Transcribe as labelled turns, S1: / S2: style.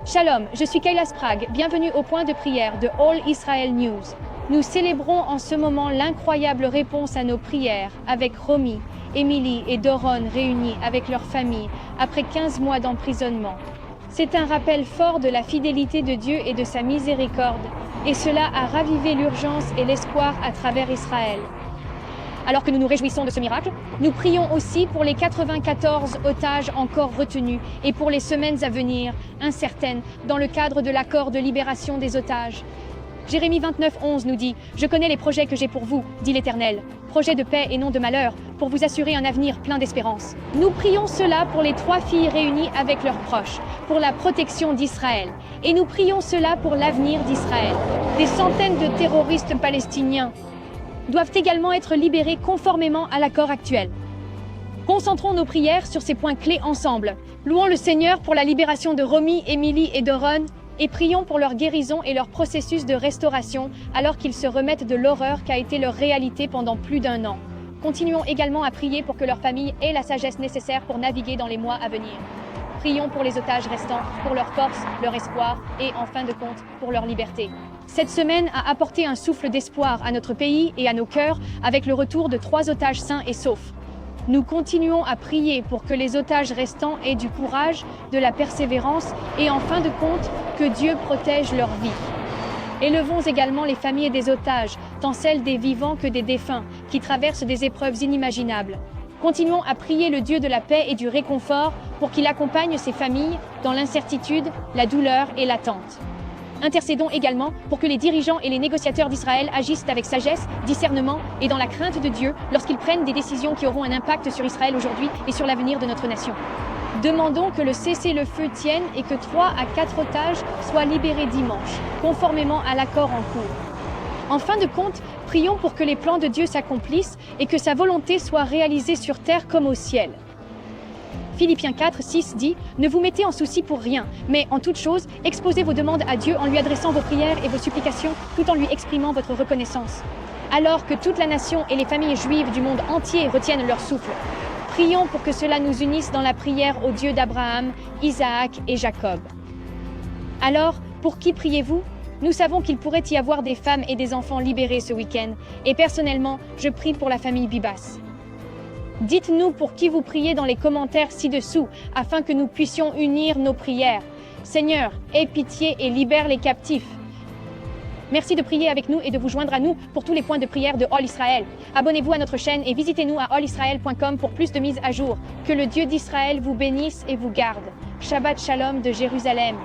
S1: Shalom, je suis Kayla Sprague, bienvenue au point de prière de All Israel News. Nous célébrons en ce moment l'incroyable réponse à nos prières avec Romy, Emily et Doron réunis avec leurs familles après 15 mois d'emprisonnement. C'est un rappel fort de la fidélité de Dieu et de sa miséricorde, et cela a ravivé l'urgence et l'espoir à travers Israël. Alors que nous nous réjouissons de ce miracle, nous prions aussi pour les 94 otages encore retenus et pour les semaines à venir, incertaines, dans le cadre de l'accord de libération des otages. Jérémie 29:11 nous dit « Je connais les projets que j'ai pour vous, dit l'Éternel, projets de paix et non de malheur, pour vous assurer un avenir plein d'espérance. » Nous prions cela pour les 3 filles réunies avec leurs proches, pour la protection d'Israël. Et nous prions cela pour l'avenir d'Israël. Des centaines de terroristes palestiniens doivent également être libérés conformément à l'accord actuel. Concentrons nos prières sur ces points clés ensemble. Louons le Seigneur pour la libération de Romy, Emily et Doron, et prions pour leur guérison et leur processus de restauration alors qu'ils se remettent de l'horreur qu'a été leur réalité pendant plus d'1 an. Continuons également à prier pour que leur famille ait la sagesse nécessaire pour naviguer dans les mois à venir. Prions pour les otages restants, pour leur force, leur espoir et, en fin de compte, pour leur liberté. Cette semaine a apporté un souffle d'espoir à notre pays et à nos cœurs avec le retour de 3 otages sains et saufs. Nous continuons à prier pour que les otages restants aient du courage, de la persévérance et, en fin de compte, que Dieu protège leur vie. Élevons également les familles des otages, tant celles des vivants que des défunts, qui traversent des épreuves inimaginables. Continuons à prier le Dieu de la paix et du réconfort pour qu'il accompagne ces familles dans l'incertitude, la douleur et l'attente. Intercédons également pour que les dirigeants et les négociateurs d'Israël agissent avec sagesse, discernement et dans la crainte de Dieu lorsqu'ils prennent des décisions qui auront un impact sur Israël aujourd'hui et sur l'avenir de notre nation. Demandons que le cessez-le-feu tienne et que 3 à 4 otages soient libérés dimanche, conformément à l'accord en cours. En fin de compte, prions pour que les plans de Dieu s'accomplissent et que sa volonté soit réalisée sur terre comme au ciel. Philippiens 4:6 dit « Ne vous mettez en souci pour rien, mais en toute chose, exposez vos demandes à Dieu en lui adressant vos prières et vos supplications, tout en lui exprimant votre reconnaissance. » Alors que toute la nation et les familles juives du monde entier retiennent leur souffle, prions pour que cela nous unisse dans la prière au Dieu d'Abraham, Isaac et Jacob. Alors, pour qui priez-vous ? Nous savons qu'il pourrait y avoir des femmes et des enfants libérés ce week-end, et personnellement, je prie pour la famille Bibas. Dites-nous pour qui vous priez dans les commentaires ci-dessous, afin que nous puissions unir nos prières. Seigneur, aie pitié et libère les captifs. Merci de prier avec nous et de vous joindre à nous pour tous les points de prière de All Israel. Abonnez-vous à notre chaîne et visitez-nous à allisrael.com pour plus de mises à jour. Que le Dieu d'Israël vous bénisse et vous garde. Shabbat Shalom de Jérusalem.